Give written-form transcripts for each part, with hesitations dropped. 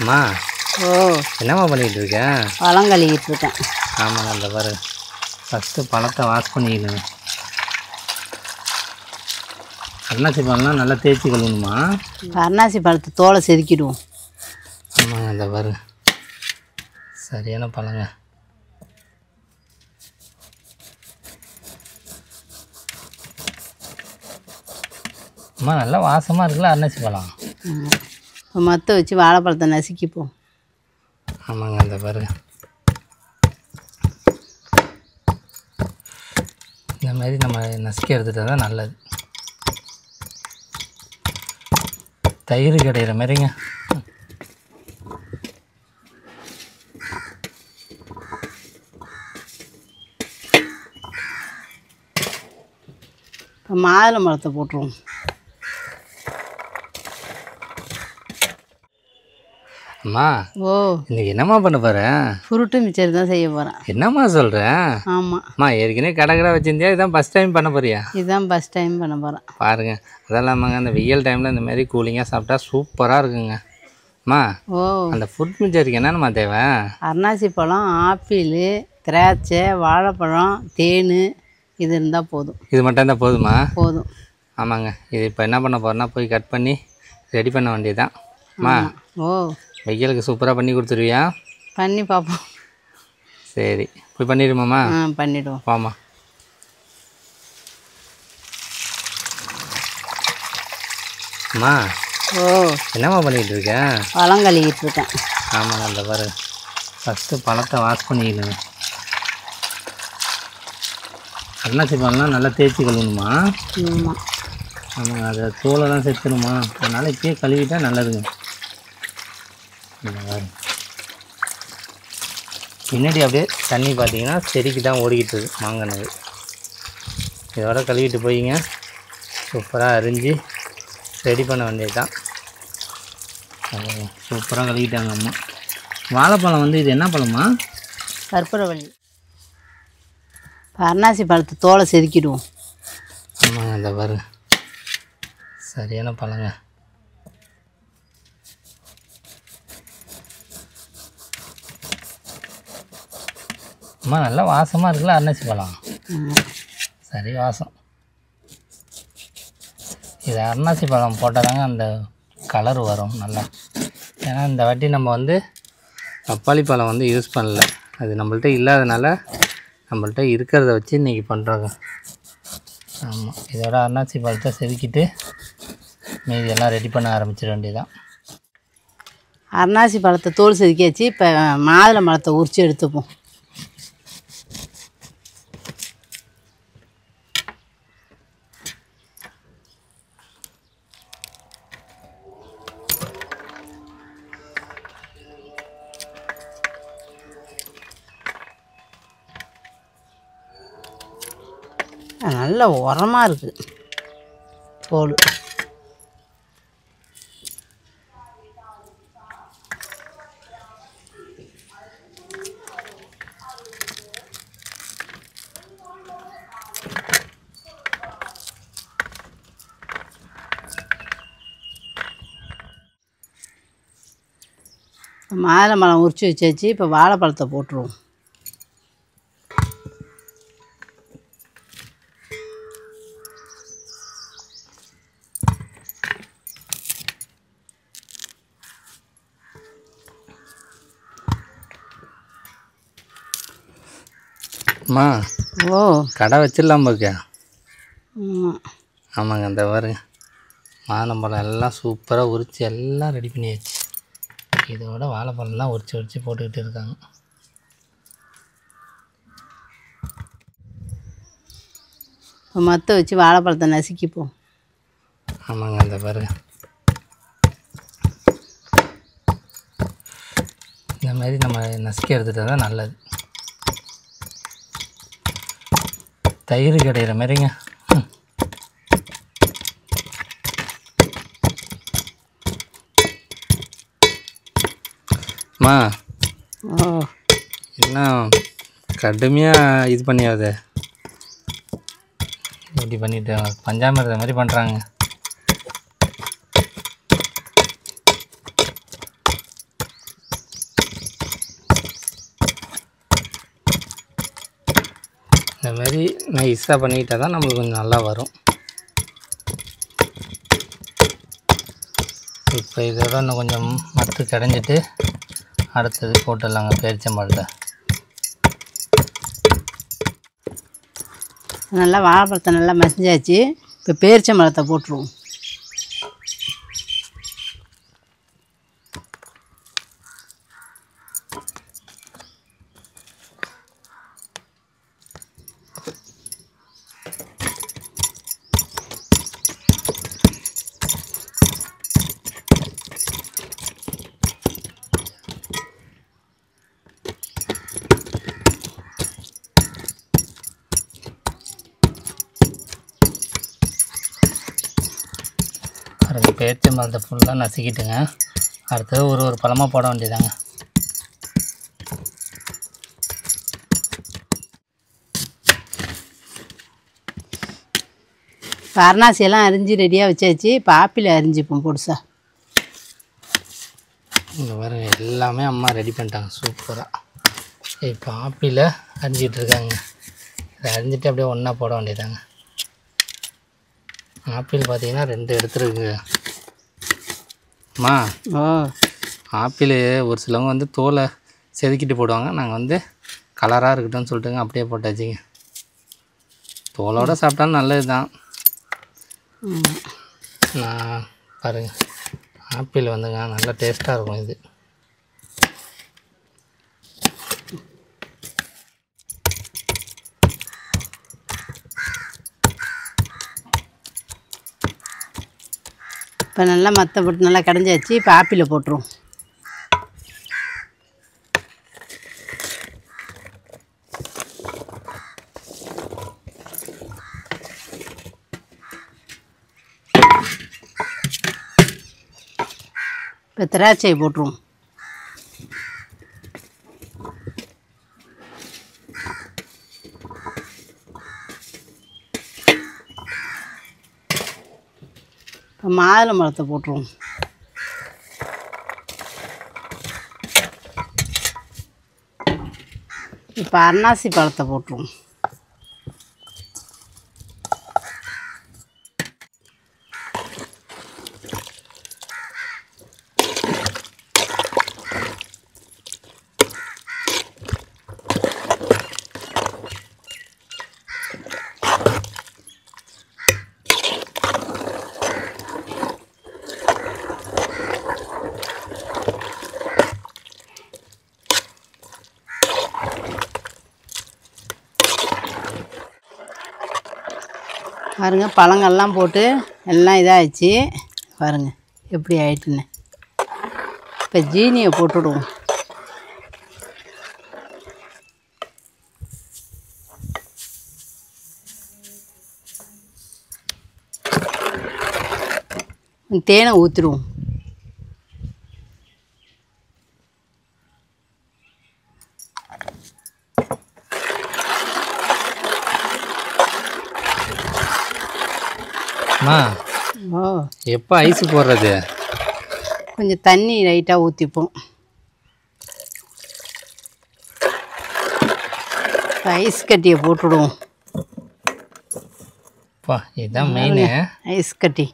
அம்மா ஓ என்னம்மா பண்ணிகிட்டு இருக்கேன்? பழம் கழுவிட்டு இருக்கேன். ஆமாங்க, அந்த பாரு ஃபஸ்ட்டு பழத்தை வாஷ் பண்ணிக்கணும். அன்னாசி பழம்லாம் நல்லா தேய்ச்சி கழுவணுமா? அன்னாசி பழத்தை தோலை செதுக்கிடுவோம். ஆமாங்க, அந்த பாரு சரியான பழங்க. அம்மா நல்லா வாசமாக இருக்குல்ல அன்னாசி பழம். இப்போ மற்ற வச்சு வாழைப்பழத்தை நசுக்கிப்போம். ஆமாங்க, அந்த பாரு இந்த மாதிரி நம்ம நசுக்கி எடுத்துகிட்டு தான் நல்லது. தயிர் கிடைக்கிற மாதிரிங்க. இப்போ மாதுளை பழத்தை போட்டுருவோம். அம்மா ஓ இன்றைக்கி என்னம்மா பண்ண போகிறேன்? ஃப்ரூட்டு மிச்சர் தான் செய்ய போகிறேன். என்னம்மா சொல்கிறேன்? ஆமாம், அம்மா ஏற்கனவே கடை வச்சுருந்தியா? இதான் ஃபஸ்ட் டைம் பண்ண போறியா? இதுதான் ஃபஸ்ட் டைம் பண்ண போகிறேன். பாருங்கள், அதெல்லாமாங்க அந்த வெயில் டைமில் இந்த மாதிரி கூலிங்காக சாப்பிட்டா சூப்பராக இருக்குங்க. அம்மா ஓ அந்த ஃபுட் மிச்சருக்கு என்னென்னம்மா தேவை? அன்னாசி பழம், ஆப்பிள், திராட்சை, வாழைப்பழம், தேன் இது இருந்தால் போதும். இது மட்டும் இருந்தால் போதுமா? போதும். ஆமாங்க, இது இப்போ என்ன பண்ண போகிறேன்னா போய் கட் பண்ணி ரெடி பண்ண வேண்டியதுதான். அம்மா ஓ வெயிலுக்கு சூப்பராக பண்ணி கொடுத்துருவியா? பண்ணி பார்ப்போம். சரி, போய் பண்ணிடுமாம்மா? பண்ணிவிடுவோம். வாம்மா. அம்மா ஓ என்னம்மா பண்ணிகிட்டு இருக்கேன்? பழம் கழுவிட்டு இருக்கேன். ஆமாங்க, அந்த பாரு ஃபஸ்ட்டு பழத்தை வாஷ் பண்ணிக்கணும். அன்னாசி பழம்லாம் நல்லா தேய்ச்சி கழுவணுமா? ஆமாம். ஆமாங்க, அதை தோலெல்லாம் சேர்த்துணுமா? அதனால் இப்பயே கழுவிட்டா நல்லதுங்க. பின்னாடி அப்படியே தண்ணி பார்த்தீங்கன்னா செடிக்கு தான் ஓடிக்கிட்டு இருக்கு மாங்கனது. இதோட கழுவிட்டு போயிங்க சூப்பராக அரிஞ்சு ரெடி பண்ண வேண்டியது தான். சூப்பராக கழுவிட்டாங்க அம்மா. வாழைப்பழம் வந்து இது என்ன பழமா? கற்பூரவள்ளி. இப்போ அன்னாசி பழத்தை தோலை செதுக்கிடுவோம். ஆமாங்க, அந்த பாரு சரியான பழங்க. அம்மா நல்லா வாசமாக இருக்குல்ல அன்னாசி பழம். சரி வாசம். இது அன்னாசி பழம் போட்டால் தாங்க அந்த கலர் வரும் நல்லா. ஏன்னா இந்த வாட்டி நம்ம வந்து பப்பாளி பழம் வந்து யூஸ் பண்ணல. அது நம்மள்ட்ட இல்லாதனால நம்மள்ட்ட இருக்கிறத வச்சு இன்றைக்கி பண்ணுறோங்க. ஆமாம், இதோட அன்னாசி பழத்தை செதுக்கிட்டு மீதி எல்லாம் ரெடி பண்ண ஆரம்பிச்சிட வேண்டியதான். அன்னாசி பழத்தை தோல் செதுக்கியாச்சு. இப்போ மாதுளை பழத்தை உரித்து எடுத்துப்போம். நல்ல உரமாக இருக்குது தோல். மாதுளை பழம் உரித்து வச்சாச்சு. இப்போ வாழைப்பழத்தை போட்டுருவோம். அம்மா ஓ கடை வச்சிடலாம் பாக்க. ஆமாம். ஆமாங்க, அந்த பாருங்க மாதுளம்பழம் எல்லாம் சூப்பராக உரித்து எல்லாம் ரெடி பண்ணியாச்சு. இதோட வாழைப்பழம்லாம் உரித்து போட்டுக்கிட்டு இருக்காங்க. இப்போ மற்ற வச்சு வாழைப்பழத்தை நசுக்கிப்போம். ஆமாங்க, அந்த பாருங்க இந்த மாதிரி நம்ம நசுக்கி எடுத்துகிட்டு தான் நல்லது. தயிர் கிடைக்கிற மாதிரிங்க. அம்மா ஓ என்ன கடுமையாக இது பண்ணியாவது இப்படி பண்ணிட்டு பஞ்சாமிரத மாதிரி பண்ணுறாங்க. மாதிரி நைஸாக பண்ணிக்கிட்டால் தான் நம்மளுக்கு கொஞ்சம் நல்லா வரும். இப்போ இதோட இன்னும் கொஞ்சம் மத்து கடைஞ்சிட்டு அடுத்தது போட்டுடலாங்க பேரிச்சம்பழத்தை. நல்லா வாழைப்பழத்தை நல்லா மசிஞ்சாச்சு. இப்போ பேரிச்சம்பழத்தை போட்டுருவோம். பாருங்கள் பேரிச்சம்பழத்தை ஃபுல்லாக நசுக்கிட்டுங்க. அடுத்தது ஒரு பழமாக போட வேண்டியதாங்க. இப்போ அரணாசியெல்லாம் அரிஞ்சு ரெடியாக வச்சாச்சு. இப்போ ஆப்பிள் அரிஞ்சுப்போம் பொடுசா. இங்கே பாருங்க எல்லாமே அம்மா ரெடி பண்ணிட்டாங்க சூப்பராக. இப்போ ஆப்பிளை அரிஞ்சிட்டு இருக்காங்க. இதை அரிஞ்சிட்டு அப்படியே ஒன்றா போட வேண்டியதாங்க. ஆப்பிள் பார்த்தீங்கன்னா 2 எடுத்துருக்குங்க அம்மா. ஓ, ஆப்பிள் ஒரு சிலவங்க வந்து தோலை செதுக்கிட்டு போடுவாங்க. நாங்கள் வந்து கலராக இருக்கட்டும்னு சொல்லிட்டுங்க அப்படியே போட்டாச்சுங்க. தோலோடு சாப்பிட்டாலும் நல்லது தான். நான் பாருங்கள் ஆப்பிள் வந்துங்க நல்லா டேஸ்ட்டாக இருக்கும் இது. இப்போ நல்லா மற்ற போட்டு நல்லா கடைஞ்சாச்சு. இப்போ ஆப்பிளை போட்டுருவோம். இப்போ திராட்சையை போட்டுருவோம். இப்போ மாதுளம்பழத்தை போட்டுருவோம். இப்போ அன்னாசி பழத்தை போட்டுருவோம். பாருங்கள் பழங்கள்லாம் போட்டு எல்லாம் இதாகிடுச்சு. பாருங்கள் எப்படி ஆயிட்டுன்னு. இப்போ ஜீனியை போட்டுவிடுவோம். தேனை ஊற்றிடுவோம். அம்மா ஓ, எப்போ ஐஸ் போடுறது? கொஞ்சம் தண்ணி லைட்டாக ஊற்றிப்போம். ஐஸ் கட்டியை போட்டுவிடுவோம். அப்பா இதுதான் மெயின். ஐஸ் கட்டி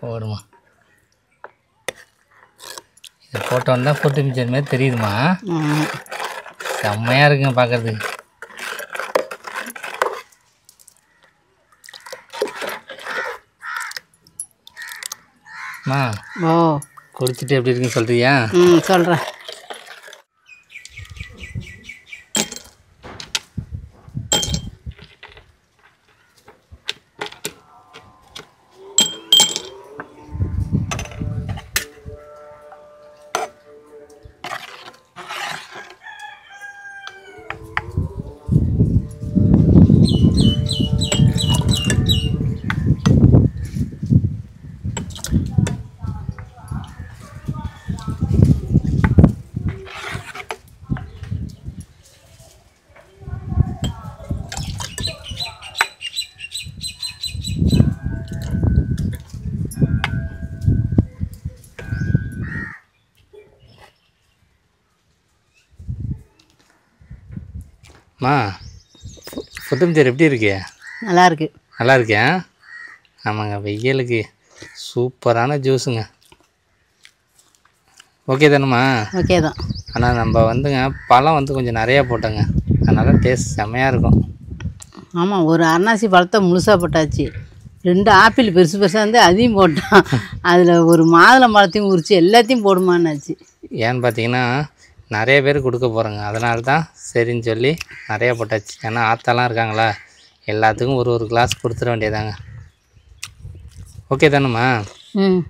போடுமா. இது போட்டோன்னு தான் ஃபுட்டு மிச்சர் மாதிரி தெரியுதுமா. செம்மையாக இருக்குங்க பார்க்குறதுக்கு. அம்மா ஓ, குடிச்சிட்டு எப்படி இருக்குன்னு சொல்கிறியா? சொல்கிறேன். அம்மா கொத்தமல்லி எப்படி இருக்கு? நல்லா இருக்கு. நல்லா இருக்கேன். ஆமாங்க, வெயிலுக்கு சூப்பரான ஜூஸுங்க. ஓகே தானம்மா? ஓகே தான். ஆனால் நம்ம வந்துங்க பழம் வந்து கொஞ்சம் நிறையா போட்டோங்க, அதனால் டேஸ்ட் செம்மையாக இருக்கும். ஆமாம், ஒரு அன்னாசி பழத்தை முழுசாக போட்டாச்சு, 2 ஆப்பிள் பெருசு பெருசாக இருந்து அதையும் போட்டான், அதில் ஒரு மாதுளம் பழத்தையும் உரித்து எல்லாத்தையும் போடுமான்னாச்சு. ஏன்னு பார்த்தீங்கன்னா நிறைய பேர் கொடுக்க போகிறோங்க, அதனால தான் சரின்னு சொல்லி நிறையா போட்டாச்சு. ஏன்னா ஆத்தாலாம் இருக்காங்களா, எல்லாத்துக்கும் ஒரு கிளாஸ் கொடுத்துட வேண்டியதாங்க. ஓகே தானம்மா? ம்.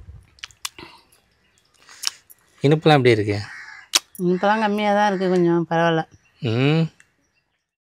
இனிப்புலாம் எப்படி இருக்கு? இப்போலாம் கம்மியாக தான் இருக்குது, கொஞ்சம் பரவாயில்ல. ம்